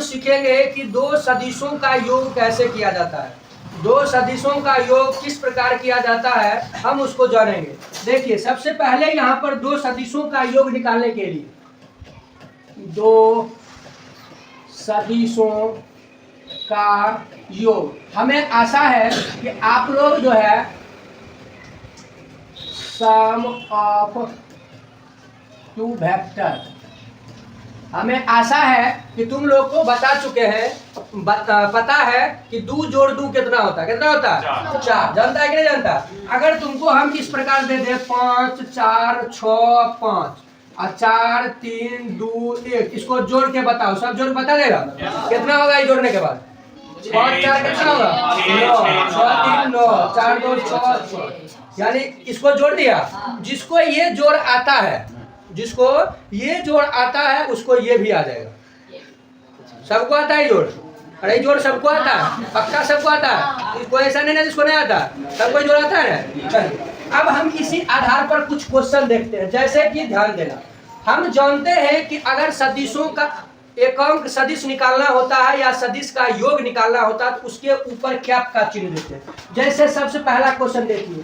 सीखेंगे कि दो सदिशों का योग कैसे किया जाता है, दो सदिशों का योग किस प्रकार किया जाता है, हम उसको जानेंगे। देखिए सबसे पहले यहाँ पर दो सदिशों का योग निकालने के लिए, दो सदिशों का योग, हमें आशा है कि आप लोग जो है सम ऑफ टू वेक्टर, हमें आशा है कि तुम लोग को बता चुके हैं, पता है कि 2 जोड़ 2 कितना होता है, कितना होता है 4, जानता है कि नहीं जानता। अगर तुमको हम इस प्रकार दे दे 5 4 6 5 और 4 3 2 1, इसको जोड़ के बताओ, सब जोड़ बता देगा कितना होगा ये जोड़ने के बाद, 5 4 कितना होगा 9, 6 3 9, 4 2 6, यानी इसको जोड़ दिया। जिसको ये जोड़ आता है, जिसको ये जोड़ आता है उसको ये भी आ जाएगा। सबको आता है जोड़, अरे जोड़ सबको आता है, पक्का सबको आता है, कोई ऐसा नहीं ना जिसको नहीं आता, सबको जोड़ आता है ना। अब हम इसी आधार पर कुछ क्वेश्चन देखते हैं, जैसे कि ध्यान देना, हम जानते हैं कि अगर सदिशों का एकांक सदिश निकालना होता है या सदिश का योग निकालना होता है तो उसके ऊपर कैप का चिन्ह देते हैं। जैसे सबसे पहला क्वेश्चन देखिए,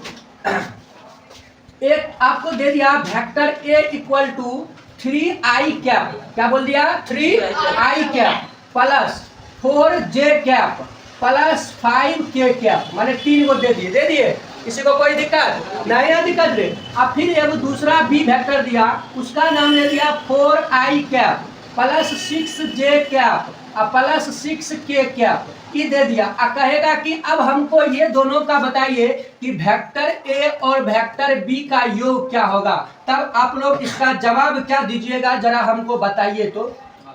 एक आपको दे दिया vector a equal to 3i cap, क्या बोल दिया 3i cap plus 4j cap plus 5k cap, माने 3 को दे दिए, किसी को कोई दिक्कत नहीं है, दिक्कत रे। अब फिर एक दूसरा b वेक्टर दिया, उसका नाम ले दिया 4i cap plus 6j cap plus 6k cap, ये दे दिया। कहेगा कि अब हमको ये दोनों का बताइए कि वेक्टर a और वेक्टर b का योग क्या होगा, तब आप लोग इसका जवाब क्या दीजिएगा जरा हमको बताइए। तो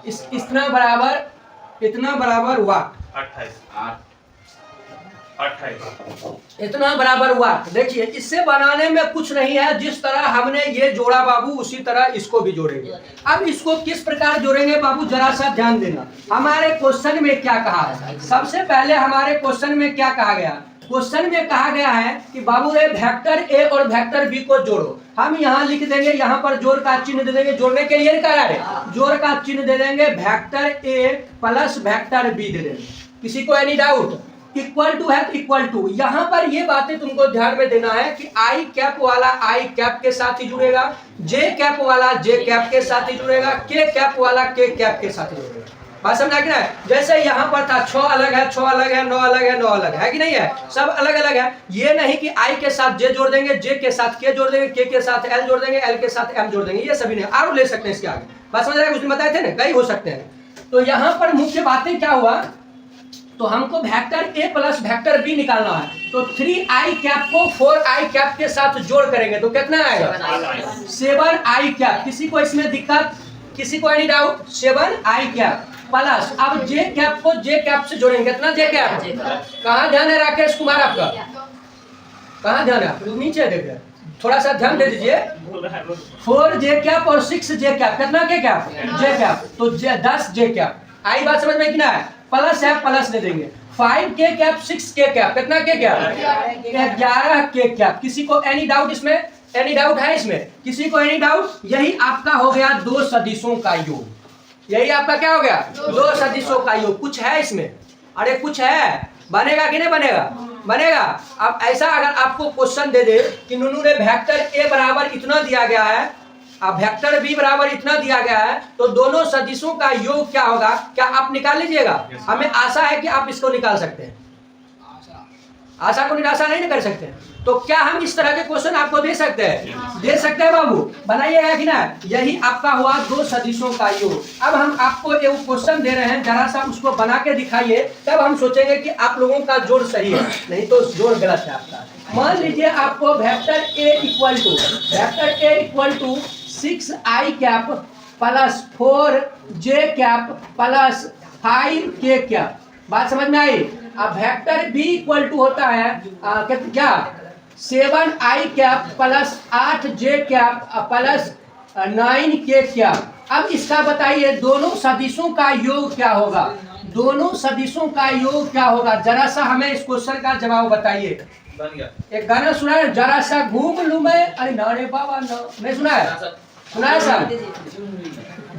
इतना बराबर वाट 28 इतना बराबर वाट। देखिए इससे बनाने में कुछ नहीं है, जिस तरह हमने ये जोड़ा बाबू उसी तरह इसको भी जोड़ेंगे। अब इसको किस प्रकार जोड़ेंगे बाबू जरा सा ध्यान देना, हमारे क्वेश्चन में क्या कहा है। सबसे पहले हमारे क्वेश्चन में क्या कहा गया, क्वेश्चन में कहा गया है कि बाबू रे वेक्टर ए और वेक्टर बी को जोड़ो। हम यहाँ लिख देंगे, यहाँ पर जोड़ का चिन्ह दे देंगे, जोड़ने के लिए कह रहा है, जोड़ का चिन्ह दे देंगे, vector A plus vector B दे देंगे। किसी को एनी डाउट, इक्वल टू है तो इक्वल टू, यहाँ पर ये बातें तुमको ध्यान में देना है कि आई कैप वाला आई कैप के साथ ही जुड़ेगा, जे कैप वाला जे कैप के साथ ही जुड़ेगा, के कैप वाला के कैप के साथ ही जुड़ेगा। बात समझा कि नहीं। जैसे यहाँ पर था 6 अलग है, 6 अलग है, 9 अलग है, 9 अलग है कि नहीं है, सब अलग अलग है। ये नहीं कि आई के साथ जे जोड़ देंगे, जे के साथ के जोड़ देंगे, के साथ एल जोड़ देंगे, एल के साथ एम जोड़ देंगे, ये सभी नहीं। और ले सकते हैं इसके आगे, बात समझ रहे हैं, कुछ बताए थे ना, कई हो सकते हैं। तो यहाँ पर मुख्य बातें क्या हुआ, तो हमको vector a plus vector b निकालना है, तो 3i कैप को 4i कैप के साथ जोड़ करेंगे तो कितना आएगा 7i कैप। किसी को इसमें दिक्कत, किसी को any doubt, 7i cap plus, अब j कैप को j कैप से जोड़ेंगे, कितना j कैप, कहाँ ध्यान है राकेश कुमार आपका, कहाँ ध्यान है, नीचे देख रहे, थोड़ा सा ध्यान दे दीजिए। 4j कैप और 6j कैप, कितना के कैप j कैप, तो 10j कैप, आई बात समझ में कि ना है, प्लस है प्लस दे देंगे, 5k कैप 6k कैप, कितना के कैप 11k कैप। किसी को एनी डाउट इसमें, एनी डाउट है इसमें, किसी को एनी डाउट। यही आपका हो गया दो सदिशों का योग, यही आपका क्या हो गया दो सदिशों का योग। कुछ है इसमें, अरे कुछ है, बनेगा कि नहीं बनेगा, बनेगा। अब ऐसा अगर आपको क्वेश्चन दे दे कि नुनू रे वेक्टर ए बराबर इतना दिया गया है, अब वेक्टर बी बराबर इतना दिया गया है, तो दोनों सदिशों का योग क्या होगा, क्या आप निकाल लीजिएगा। हमें आशा है कि आप इसको निकाल सकते हैं, आशा को निराशा नहीं कर सकते। तो क्या हम इस तरह के क्वेश्चन आपको दे सकते हैं, दे सकते हैं बाबू, बनाइएगा कि ना। यही आपका हुआ दो सदिशों का योग। अब हम आपको एक क्वेश्चन दे रहे हैं, जरा सा उसको बना के दिखाइए, तब हम सोचेंगे कि आप लोगों का जोड़ सही है, नहीं तो जोड़ गलत है आपका। मान लीजिए आपको vector A equal to 6i cap plus 4j cap plus 5k cap, बात समझ में आई। अब वेक्टर बी इक्वल टू होता है क्या 7i cap plus 8j cap plus 9k cap. अब इसका बताइए दोनों सदिशों का योग क्या होगा, दोनों सदिशों का योग क्या होगा, जरा सा हमें इस क्वेश्चन का जवाब बताइए। एक गाना सुना है, जरा सा घूम लूं मैं, अरे ना रे बाबा ना, नहीं सुना है, सुना है सर,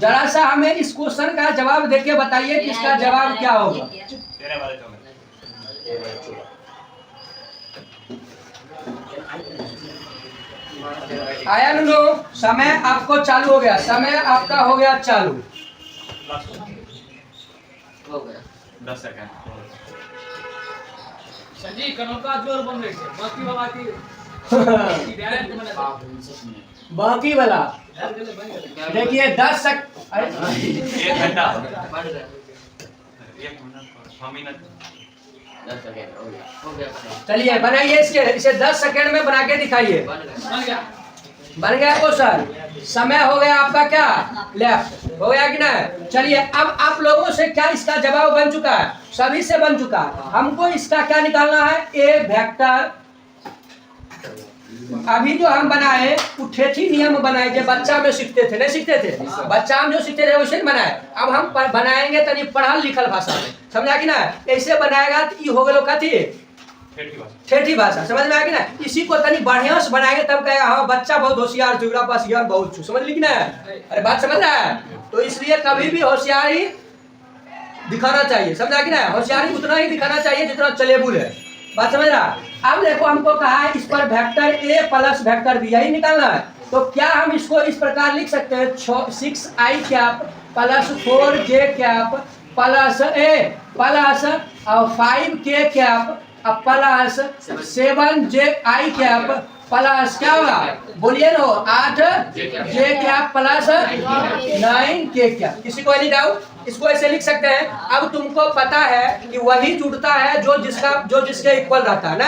जरा सा हमें इस क्वेश्चन का जवाब देके बताइए कि इसका जवाब क्या होगा। आया नो, समय आपको चालू हो गया, समय आपका हो गया चालू। 10 सेकंड सजी कनोका जोर बन रही है बाकी बाबा की बाकी वाला देखिए 10 सेकंड 1 घंटा 1 मिनट 10 सेकंड हो गया चलिए बनाइए इसे 10 सेकंड में बना के दिखाइए। बन गया क्वेश्चन। समय हो गया आपका क्या लेफ्ट हो गया कि नहीं। चलिए अब आप लोगों से क्या इसका जवाब बन चुका है, सभी से बन चुका है। हमको इसका क्या निकालना है, ए वेक्टर। अभी जो हम बनाए उठेठी नियम बनाए जो बच्चा में सीखते थे, नहीं सीखते थे, बच्चा में जो सीखते थे वैसे बनाए। अब हम बनाएंगे तनी पढ़ल लिखल भाषा में, समझा कि ना। ऐसे बनाएगा तो ये हो गया कथी ठेठी भाषा, समझ में आया कि ना। इसी को तनी बढ़िया से बनाएंगे तब कहेगा हाँ बच्चा बहुत होशियार, जुगरा पास ज्ञान बहुत छू, समझ ली कि ना। अरे बात समझ रहा है। तो इसलिए कभी भी होशियारी दिखाना चाहिए, समझा कि ना। होशियारी उतना ही दिखाना चाहिए जितना चलेबुल है, बात समझ रहा। अब देखो हमको कहा है इस पर vector A plus vector B यही निकालना है। तो क्या हम इसको इस प्रकार लिख सकते हैं 6i cap plus 4j cap plus A plus 5k cap plus 7ji cap plus क्या होगा बोलिए ना 8j cap plus 9k cap. किसी को नहीं डाउट, इसको ऐसे लिख सकते हैं। अब तुमको पता है कि वही जुड़ता है जो जिसके इक्वल रहता है ना।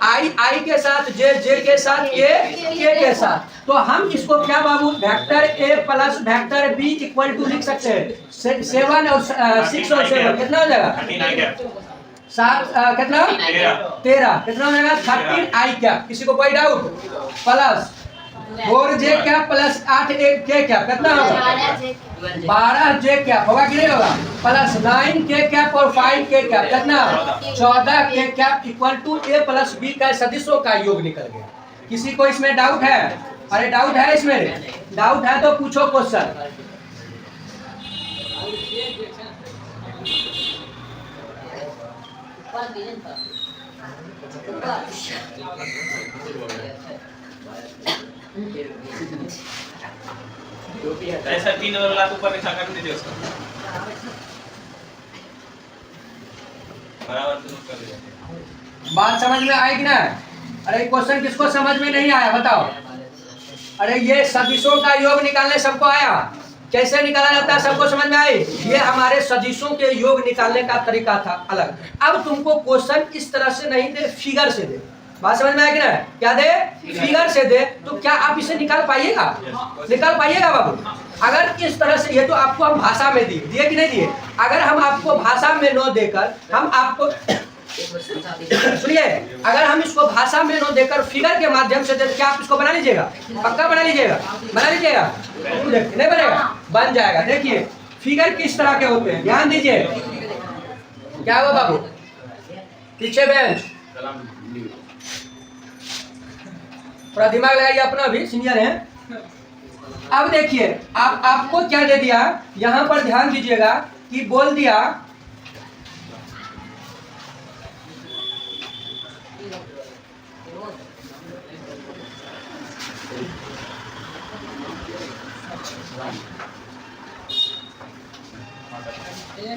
आई के साथ जे के साथ के के साथ। तो हम इसको क्या बाबू vector A plus vector B equal to लिख सकते हैं 7 और 6 और 7 कितना हो जाएगा 7 कितना 13 कितना हो जाएगा 13i कैप। किसी को कोई doubt. Plus 4j cap plus 8k cap कितना होगा 12j कैप होगा कि नहीं होगा प्लस 9k कैप और 5k कैप कितना 14k cap equal to a plus b का सदिशों का योग निकल गया। किसी को इसमें डाउट है? अरे डाउट है इसमें? डाउट है तो पूछो क्वेश्चन। ऐसा 3 लाख ऊपर लिखा कर दीजिए उसको बराबर तो कर दीजिए। बात समझ में आई कि ना। अरे क्वेश्चन किसको समझ में नहीं आया बताओ। अरे ये सदिशों का योग निकालने सबको आया, कैसे निकाला जाता है सबको समझ में आई। ये हमारे सदिशों के योग निकालने का तरीका था अलग। अब तुमको क्वेश्चन इस तरह से नहीं दे, फिगर से दे। बात समझ में आया कि ना। क्या दे फिगर से दे तो क्या आप इसे निकाल पाइएगा? निकाल पाइएगा बाबू। अगर इस तरह से, ये तो आपको हम भाषा में दिए कि नहीं दिए। अगर हम आपको भाषा में न देकर हम आपको सुनिए, अगर हम इसको भाषा में न देकर फिगर के माध्यम से दे, क्या आप इसको बना लीजिएगा? पक्का बना लीजिएगा? बना लीजिएगा? नहीं बनेगा? बन जाएगा। देखिए फिगर किस तरह के होते हैं, ध्यान दीजिए। क्या हुआ बाबू? पीछे बेंच, थोड़ा दिमाग लगाइए अपना, भी सीनियर है। अब देखिए आपको क्या दे दिया, यहां पर ध्यान दीजिएगा कि बोल दिया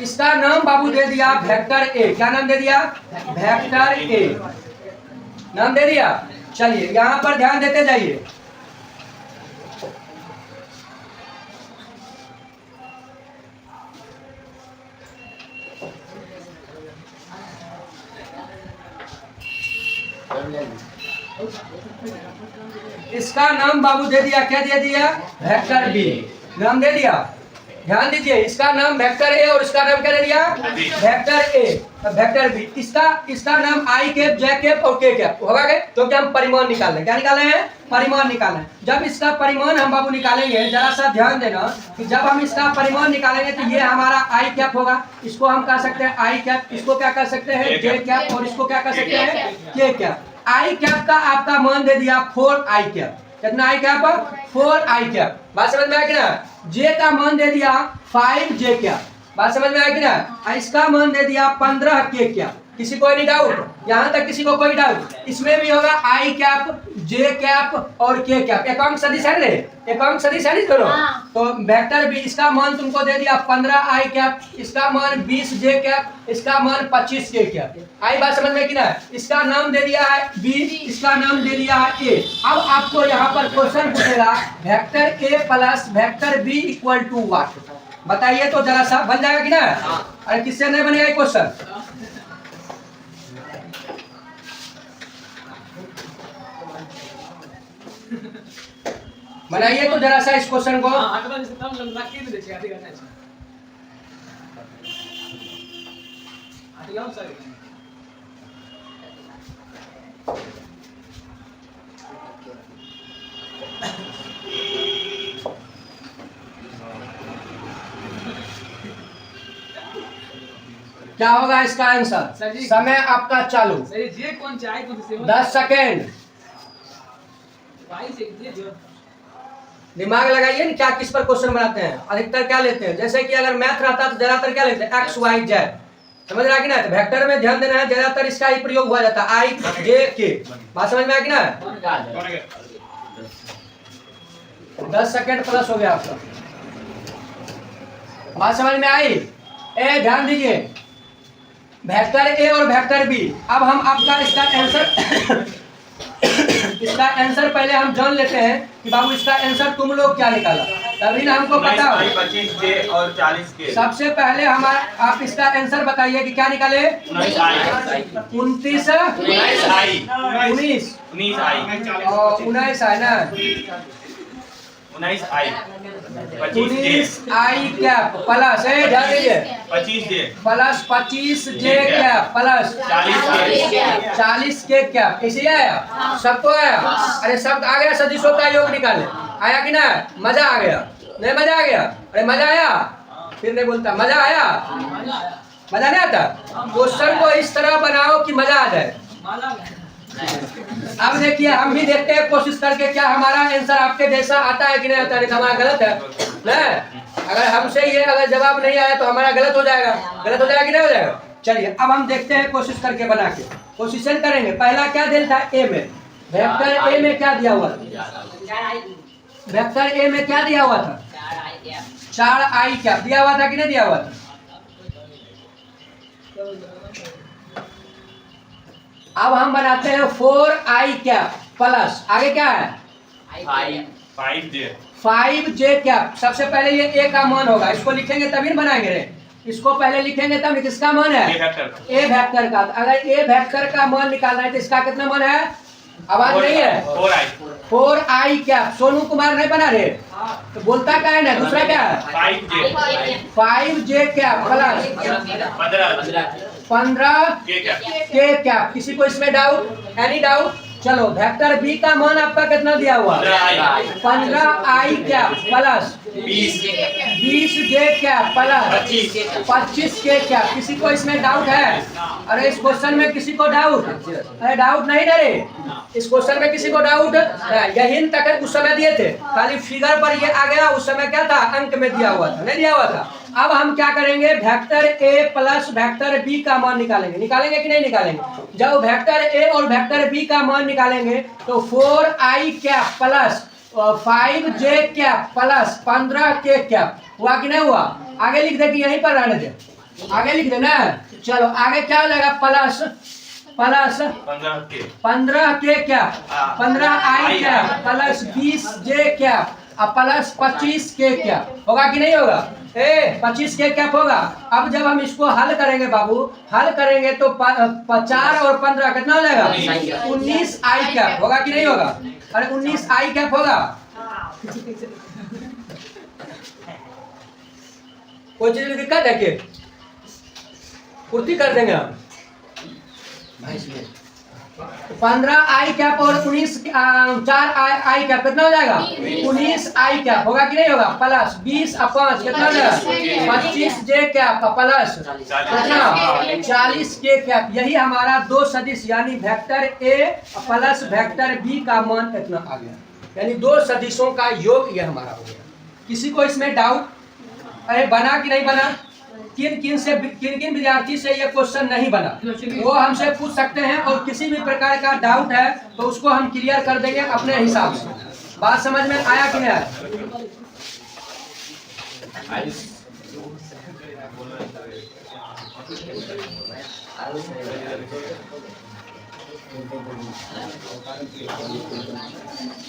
इसका नाम बाबू दे दिया वेक्टर ए। क्या नाम दे दिया? वेक्टर ए नाम दे दिया। चलिए यहां पर ध्यान देते जाइए। इसका नाम बाबू दे दिया, क्या दे दिया? वेक्टर बी नाम दे दिया। ध्यान दीजिए, इसका नाम वेक्टर ए और इसका नाम क्या दे दिया? Vector A vector B. इसका नाम आई कैप जे कैप और के कैप होगा क्या? क्योंकि हम परिमाण निकाल रहे हैं। क्या निकाले हैं? परिमाण निकालना है। जब इसका परिमाण हम बाबू निकालेंगे, जरा सा ध्यान देना कि जब हम इसका परिमाण निकालेंगे तो ये हमारा आई कैप होगा। इसको हम कह सकते हैं आई कैप, इसको क्या कह सकते हैं? जे कैप, और इसको क्या कह सकते हैं? के कैप। आई कैप का आपका मान दे दिया 4i कैप। कितना आई कैप 4 आई कैप। बात समझ में आया कि ना। जे का मान दे दिया 5 जे कैप। बात समझ में आया कि ना। इसका मान दे दिया 15 के कैप। किसी को नहीं डाउट, यहाँ तक किसी को कोई डाउट। इसमें भी होगा आई कैप, जे कैप और के कैप। एकांक सदिश है रे, एकांक सदिश है करो। तो वेक्टर भी इसका मान तुमको दे दिया 15 आई कैप, इसका मान 20 जे कैप, इसका मान 25 के कैप। आई बात समझ में कि ना। इसका नाम दे दिया है बी, इसका नाम दे दिया है ए। अब आपको यहाँ पर क्वेश्चन पूछेगा vector A plus vector B equal to what. बताइए तो जरा सा, बन जाएगा कि ना। अरे किससे नहीं बनेगा क्वेश्चन। बनाइए तो जरा सा इस क्वेश्चन को। क्या होगा इसका आंसर। समय आपका चालू। 10 सेकेंड। दिमाग लगाइए ना, क्या किस पर क्वेश्चन बनाते हैं। अधिकतर क्या लेते हैं, जैसे कि अगर मैथ रहता तो ज्यादातर क्या लेते हैं, एक्स वाई जेड। समझ रहा है कि ना। तो वेक्टर में ध्यान देना है, ज्यादातर इसका ही प्रयोग हुआ जाता है, आई जे के। बात समझ में आया कि ना। 10 सेकेंड प्लस हो गया आपका। बात समझ में आई। ए ध्यान दीजिए, वेक्टर ए और वेक्टर बी। अब हम आपका इसका आंसर इसका आंसर पहले हम जान लेते हैं कि बाबू इसका आंसर तुम लोग क्या निकाला, तभी ना हमको पता हो। 25 के और 40 के। सबसे पहले हमारा आप इसका आंसर बताइए कि क्या निकाले। 19 आई। 29 आई। 19 19 आई। और 19 है ना। 19 आई। 19 आई कैप प्लस है, ध्यान दीजिए 25 जे प्लस 25 जे कैप प्लस 40 के कैप। इसी आया सबको आया। अरे सब आ गया, सदिशों का योग निकाले। आया कि ना। मजा आ गया, नहीं मजा आ गया। अरे मजा आया, फिर नहीं बोलता मजा आया। मजा नहीं आता। क्वेश्चन को इस तरह बनाओ कि मजा आ जाए। अब देखिए हम भी देखते हैं कोशिश करके क्या हमारा आंसर आपके जैसा आता है कि नहीं आता है। हमारा गलत है ना। अगर हमसे ये अगर जवाब नहीं आया तो हमारा गलत हो जाएगा। गलत हो जाएगा कि नहीं हो जाएगा। चलिए अब हम देखते हैं कोशिश करके बना के। कोशिश करेंगे। पहला क्या दिया था ए में, वेक्टर ए में क्या दिया हुआ था। वेक्टर ए में क्या दिया हुआ था, 4 आई क्या दिया हुआ था कि नहीं दिया हुआ था। अब हम बनाते हैं 4 आई कैप प्लस आगे क्या है 5 जे 5 जे कैप। सबसे पहले ये ए का मान होगा, इसको लिखेंगे तभी बनाएंगे रे। इसको पहले लिखेंगे तब। किसका मान है, ए वेक्टर का। अगर ए वेक्टर का मान निकालना है तो इसका कितना मान है, आवाज नहीं है। 4 आई कैप। सोनू कुमार नहीं बना रहे तो बोलता क्या है ना। दूसरा क्या है 5 जे कैप प्लस 15 के कैप। किसी को इसमें डाउट, एनी डाउट। चलो वेक्टर बी का मान आपका कितना दिया हुआ 15 आई cap plus 20 J cap plus 25 के कैप। किसी को इसमें डाउट है। अरे इस क्वेश्चन में किसी को डाउट, अरे डाउट नहीं डरे। इस क्वेश्चन में किसी को डाउट, यही तक उस समय दिए थे, खाली फिगर पर ये आ गया। उस समय क्या था, अंक में दिया हुआ था, नहीं दिया हुआ था। अब हम क्या करेंगे, vector A plus vector B का मान निकालेंगे। निकालेंगे कि नहीं निकालेंगे। जब वेक्टर ए और वेक्टर बी का मान निकालेंगे तो 4 आई कैप प्लस 5 जे कैप प्लस 15 के कैप। हुआ कि नहीं हुआ। आगे लिख दे कि यहीं पर रहने दे, आगे लिख देना। चलो आगे क्या हो जाएगा, प्लस 15 के कैप 15 आई cap plus 20 J cap plus 25 के कैप। होगा कि नहीं होगा, 25 के कैप होगा। अब जब हम इसको हल करेंगे बाबू, हल करेंगे तो 4 और 15 कितना हो जाएगा 19 आई कैप। होगा कि नहीं होगा। अरे 19 आई कैप होगा। कोई चीज में दिक्कत है कि पूर्ति कर देंगे हम। 15 आई कैप और 19 4 आई कैप कितना हो जाएगा 19 आई कैप। होगा कि नहीं होगा। प्लस 20 और 5 कितना हो जाएगा 25 जे कैप प्लस कितना 40 के कैप। यही हमारा दो सदिश यानी vector A plus vector B का मान कितना आ गया। यानी दो सदिशों का योग यह हमारा हो गया। किसी को इसमें डाउट, अरे बना कि नहीं बना, किन किन विद्यार्थी से ये क्वेश्चन नहीं बना वो हमसे पूछ सकते हैं, और किसी भी प्रकार का डाउट है तो उसको हम क्लियर कर देंगे अपने हिसाब से। बात समझ में आया कि नहीं आया?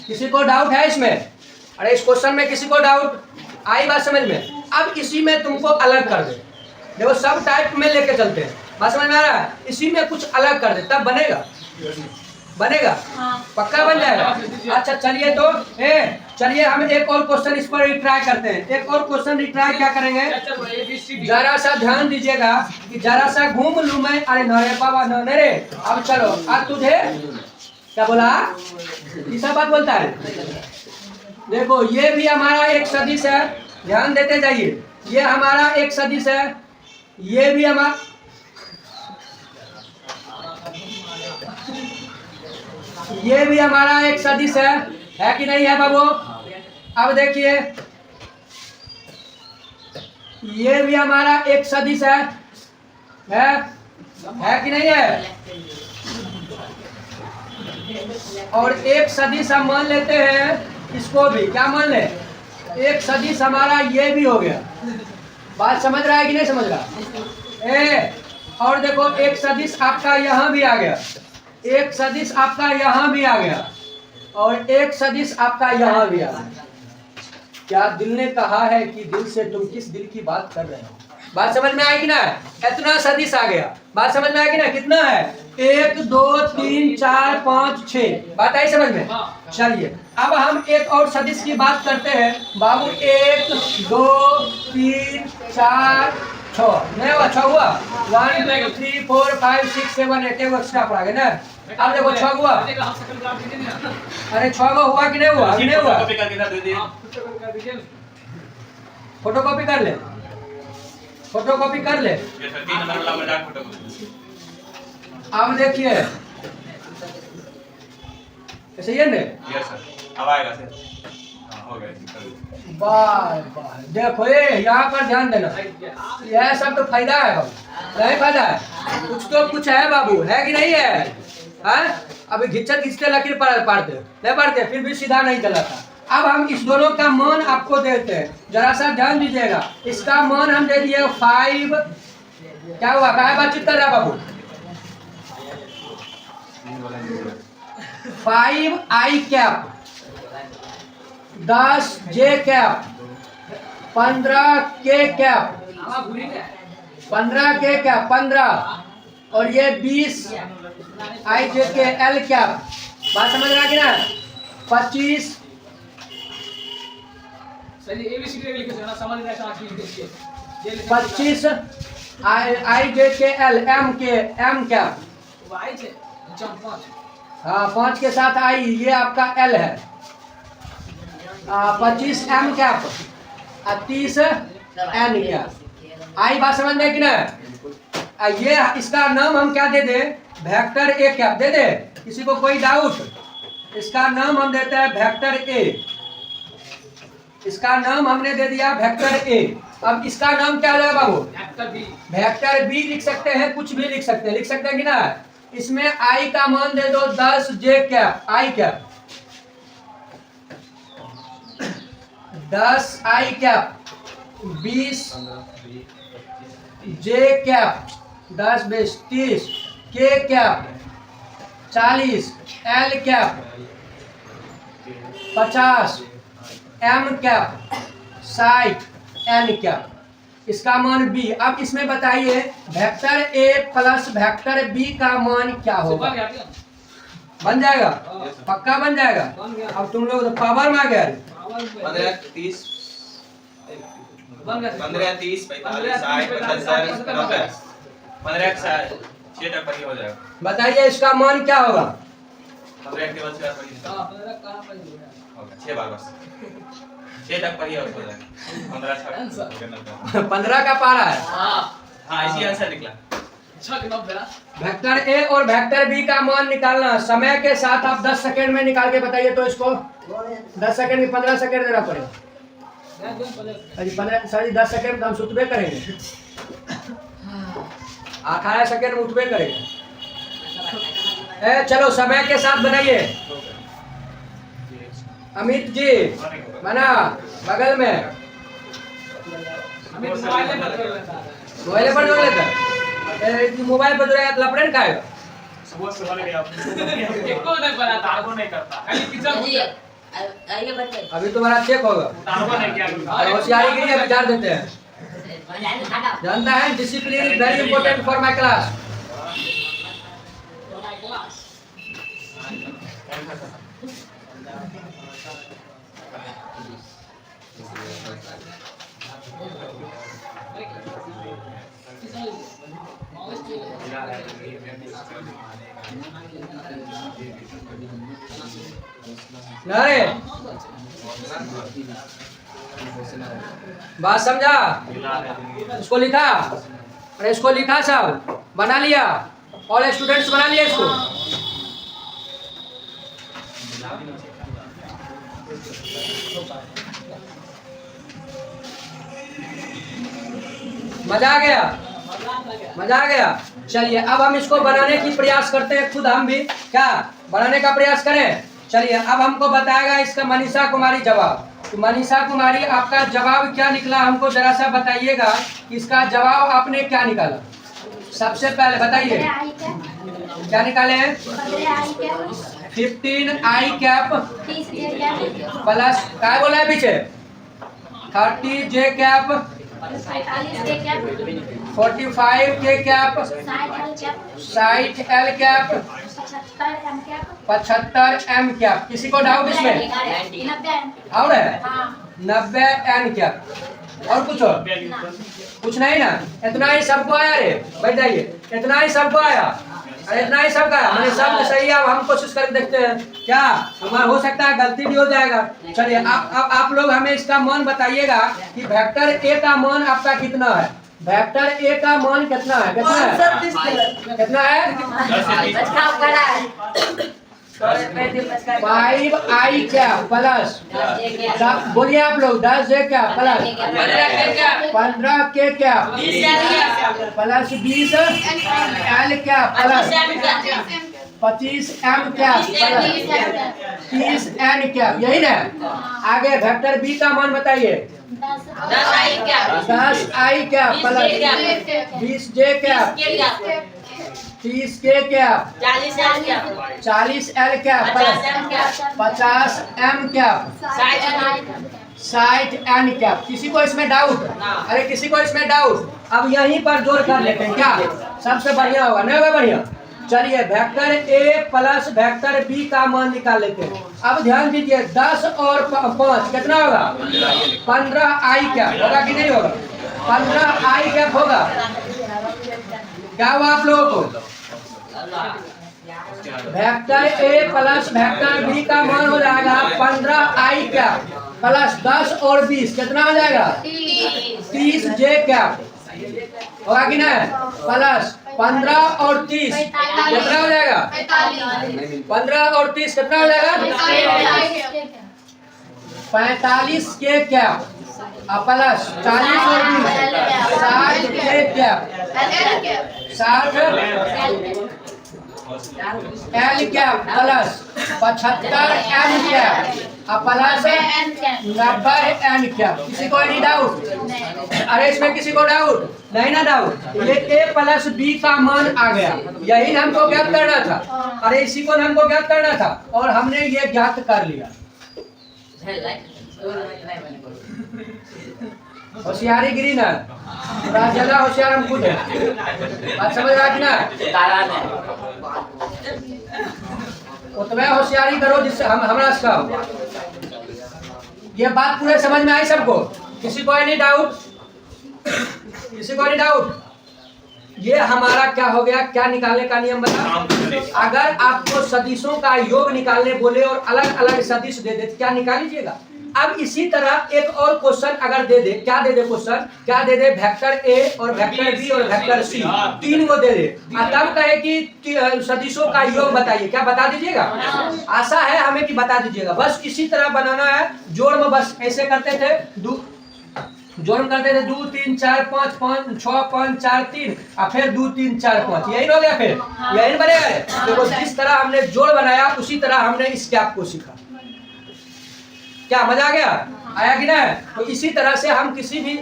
किसी को डाउट है इसमें? अरे इस क्वेश्चन में किसी को डाउट आई? बात समझ में? अब इसी में तुमको अलग कर दे, देखो सब टाइप में लेके चलते हैं, बात समझ में आ रहा है? इसी में कुछ अलग कर दे तब बनेगा, बनेगा पक्का बन जाएगा। अच्छा चलिए तो चलिए हम एक और क्वेश्चन इस पर रिट्राई करते हैं। एक और क्वेश्चन रिट्राई क्या करेंगे, जरा सा ध्यान दीजिएगा कि जरा सा घूम लूं मैं। अरे नरे बाबा नरे, अब चलो आज तुझे क्या बोला, तीसरा बात बोलता है। देखो ये भी हमारा एक सदिश है, ध्यान देते जाइए, ये हमारा एक सदिश है, ये भी हमारा, ये भी हमारा एक सदिश है कि नहीं है बाबू? अब देखिए ये भी हमारा एक सदिश है कि नहीं है? और एक सदिश हम मान लेते हैं इसको भी, क्या मान ले, एक सदिश हमारा ये भी हो गया। बात समझ रहा है कि नहीं समझ रहा? और देखो एक सदिश आपका यहाँ भी आ गया, एक सदिश आपका यहाँ भी आ गया, और एक सदिश आपका यहाँ भी आ गया। क्या दिल ने कहा है कि दिल से तुम किस दिल की बात कर रहे हो? बात समझ में आएगी ना? इतना सदिश आ गया, बात समझ में आएगी ना? कितना है, 1 2 3 4 5 6, बात आई समझ में? चलिए अब हम एक और सदिश की बात करते हैं बाबू। 1 2 3 4 6 नहीं हुआ, 6 हुआ, 1 2 3 4 5 6 7 8 एक्स्ट्रा पड़ा गया ना। अब देखो 6 हुआ, अरे 6 हुआ कि नहीं हुआ? अभी नहीं हुआ, फोटोकॉपी कर ले, फोटोकॉपी कर ले। अब देखिए ऐसे ही है, अब आएगा सर, हो गया। वाह वाह, देखो ये यहाँ पर ध्यान देना, यह सब तो फायदा है बाबू, नहीं फायदा है, कुछ तो कुछ है बाबू, है कि नहीं है? अभी घिंचते लकीर पाड़ते नहीं पाड़ते, फिर भी सीधा नहीं चलाता। अब हम इस दोनों का मान आपको देते हैं, जरा सा ध्यान दीजिएगा। इसका मान हम दे दिए 5, क्या हुआ, क्या बातचीत कर रहा है बाबू? 5 आई कैप, 10 जे कैप, 15 के कैप, 15 के कैप 15, और ये 20 आई जे के एल कैप। बात समझ रहा है कि ना? 25 25 आई जे के एल एम के एम कैप, हाँ 5 के साथ आई, ये आपका एल है। 25 एम कैप, 30 एन कैप। आई बात समझ में कि ना? ये इसका नाम हम क्या दे दे, वेक्टर ए कैप दे दे। किसी को कोई डाउट? इसका नाम हम देते हैं वेक्टर ए, इसका नाम हमने दे दिया वेक्टर ए। अब इसका नाम क्या हो जाएगा बाबू? वेक्टर बी लिख सकते हैं, कुछ भी लिख सकते हैं, लिख सकते हैं कि ना? इसमें आई का मान दे दो 10 J cap, I cap 10 I cap, 20 J cap, 10 20 30 K cap, 40 L cap, 50 M cap, 60 N cap. इसका मान बी। अब इसमें बताइए vector A plus vector B का मान क्या होगा? बन जाएगा, पक्का बन जाएगा। अब तुम लोग तो पावर में आ गए। 15 30 15 30 45 60 75 90 15 6 तक पर ही हो जाएगा। बताइए इसका मान क्या होगा? 15 के बाद 6 पर ही होगा, 6 बार बस 6 तक पर ही हो जाएगा। 15 का पारा है। हाँ हाँ इसी आंसर निकला। वेक्टर ए और वेक्टर बी का मान निकालना। समय के साथ आप 10 सेकंड में निकाल के बताइए तो इसको 10 सेकंड में 15 सेकंड देना पड़ेगा। अजी 15 सॉरी 10 सेकंड में हम सुतबे करेंगे, 18 सेकंड में उठबे करेंगे। चलो समय के साथ बनाइए। अमित जी बना बगल में मोबाइल पर जोड़ लेता मोबाइल पर जोड़ेगा तो लपड़े खाएगा। अभी तुम्हारा चेक होगा, होशियारी के लिए विचार देते हैं। जानता है discipline is very important for my class. अरे बात समझा? इसको लिखा, अरे इसको लिखा सब बना लिया, ऑल स्टूडेंट्स बना लिया इसको। मजा आ गया, मजा आ गया। चलिए अब हम इसको बनाने की प्रयास करते हैं, खुद हम भी क्या बनाने का प्रयास करें। चलिए अब हमको बताएगा इसका मनीषा कुमारी जवाब। तो मनीषा कुमारी आपका जवाब क्या निकला हमको जरा सा बताइएगा कि इसका जवाब आपने क्या निकाला। सबसे पहले बताइए क्या निकाले हैं। 15i कैप प्लस क्या बोला है पीछे 30j कैप 45 के cap 60l cap 75m cap. किसी को डाउट इसमें और है 90n कैप और कुछ कुछ नहीं ना, इतना ही सबको आया रे बैठ जाइए, इतना ही सबको आया। अरे इतना ही सबका मैंने सब सही है। अब हम कोशिश करके देखते हैं क्या हमारा हो सकता है गलती भी हो जाएगा। चलिए आप लोग हमें इसका मान बताइएगा कि वेक्टर ए का मान आपका कितना है। वेक्टर ए का मान कितना है, कितना है, कितना है 5i क्या प्लस बोलिए आप लोग 10j क्या प्लस 15k क्या प्लस 20l क्या प्लस 25m क्या प्लस 30n क्या, यही ना। आगे वेक्टर बी का मान बताइए 10i क्या प्लस 20j क्या 30k क्या 40l क्या प्लस 50m क्या 60n क्या। किसी को इसमें डाउट? अरे किसी को इसमें डाउट? अब यहीं पर जोड़ कर लेते हैं क्या सबसे बढ़िया होगा, नहीं होगा बढ़िया। चलिए vector A plus vector B का मान निकाल लेते हैं। अब ध्यान दीजिए 10 और 5 कितना होगा 15i क्या होगा कि नहीं होगा 15i क्या होगा। क्या हुआ आप लोगों को vector A plus vector B का मान हो जाएगा 15i क्या प्लस 10 और 20 कितना हो जाएगा 30j क्या होगा कि नहीं प्लस 15 और 30 कितना हो जाएगा 15 और 30 कितना हो जाएगा 45k क्या प्लस 40 और 20 60k क्या 60l क्या प्लस 75m क्या प्लस 90n क्या। किसी को एनी डाउट? अरे इसमें किसी को डाउट नहीं ना डाउट। ये a प्लस b का मान आ गया, यही हमको ज्ञात करना था। अरे इसी को हमको ज्ञात करना था और हमने ये ज्ञात कर लिया। होशियारी गिरी ना ज्यादा होशियार हम खुद है, बात समझ रहा कि ना। उतना होशियारी करो जिससे हम हमारा सिखाओ। ये बात पूरे समझ में आई सबको? किसी को नहीं डाउट? किसी को नहीं डाउट? ये हमारा क्या हो गया, क्या निकालने का नियम बता। अगर आपको सदिशों का योग निकालने बोले और अलग अलग सदिश दे दे क्या निकाल लीजिएगा। अब इसी तरह एक और क्वेश्चन अगर दे दे, क्या दे दे क्वेश्चन, क्या दे दे, वेक्टर ए और वेक्टर बी और वेक्टर सी, तीन को दे दे, तब कहे कि सदिशों का योग बताइए, क्या बता दीजिएगा? आशा है हमें कि बता दीजिएगा। बस इसी तरह बनाना है, जोड़ में बस ऐसे करते थे, जोड़ करते थे 2 3 4 5 5 6 5 4 3 और फिर 2 3 4 5, यही हो गया, फिर यही बनेगा। तो जिस तरह हमने जोड़ बनाया उसी तरह हमने इस कैप को सीखा। क्या मजा आ गया? आया कि नहीं? तो इसी तरह से हम किसी भी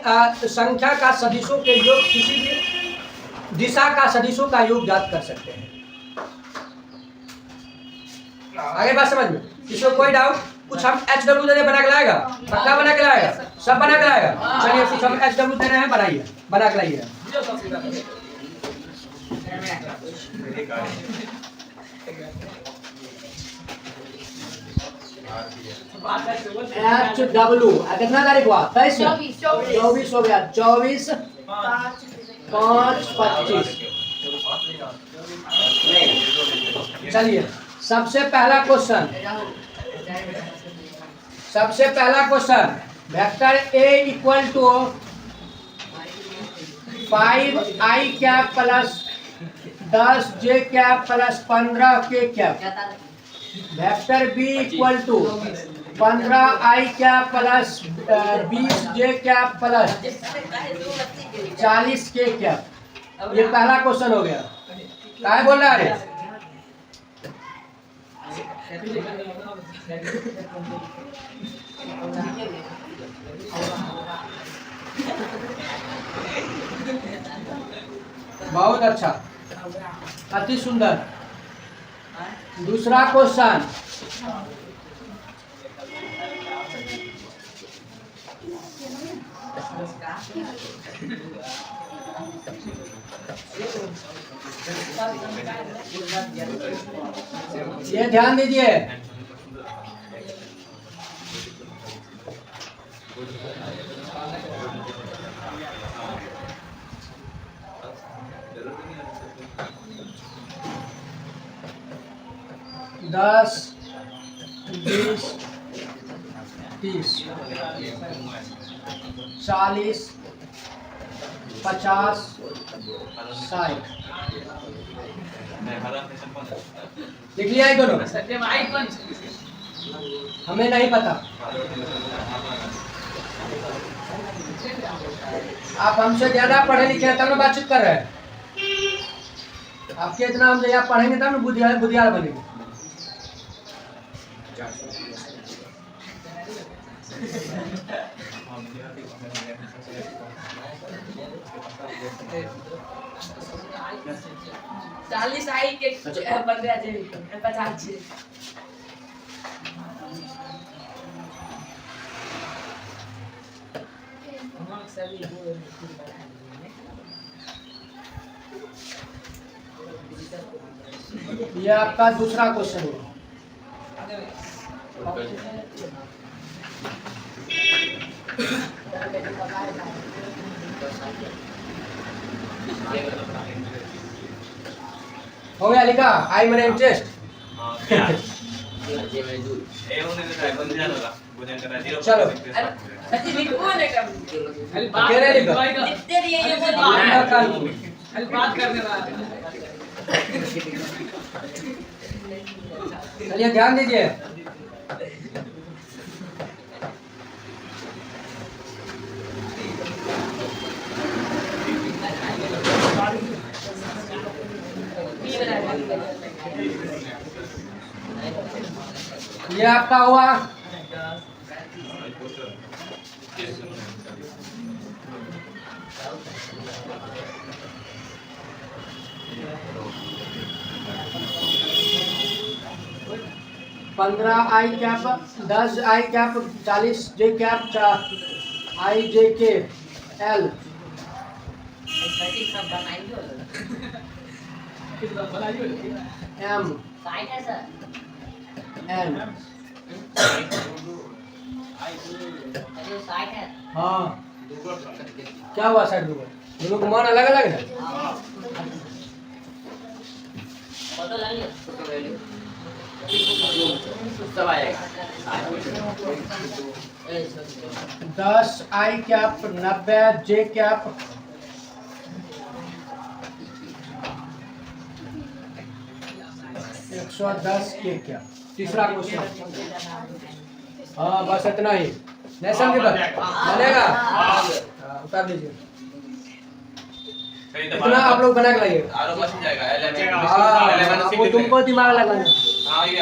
संख्या का सदिशों के योग, किसी भी दिशा का सदिशों का योग ज्ञात कर सकते हैं। आगे बात समझ में? किसी को कोई डाउट? कुछ हम HW दे बना के लाएगा, पक्का बना के लाएगा, सब बना के लाएगा। चलिए कुछ हम HW दे रहे हैं, बनाइए, बना के लाइए। HW कितना तारीख हुआ? 24 हो गया। 24 5 25। चलिए सबसे पहला question, vector A equal to 5i cap plus 10j cap plus 15k cap. Vector B equal to 15i cap plus 20j cap plus 40k cap. ये पहला क्वेश्चन हो गया। क्या बोल रहा है? बहुत अच्छा, अति सुंदर। दूसरा क्वेश्चन, ये ध्यान दीजिए, दस 20 30 40 50 60 लिख लिया है दोनों? हमें नहीं पता, आप हमसे ज्यादा पढ़े लिखे हैं तब ना बातचीत कर रहे हैं। आपके इतना हम जब पढ़ेंगे तब ना बुद्धियार बनेंगे। चालीस आई के 50। ये आपका दूसरा क्वेश्चन है। हो गया लिखा? आई मैंने इंटरेस्ट। चलो बात करने वाला। चलिए ध्यान दीजिए, ये आपका हुआ पंद्रह आई cap 10 I cap 40 J cap आई जे के एल एम एन। हाँ क्या हुआ साइड में? दोनों को मान अलग अलग है। सब आएगा 10 आई कैप 90 जे कैप 110 के कैप। तीसरा क्वेश्चन। हाँ बस इतना ही। नहीं समझे बस बनेगा। उतार लीजिए। फिर इधर इतना आप लोग बना के लाइए। आरो बस जाएगा 11 हाँ वो तुमको दिमाग लगाना। हाँ ये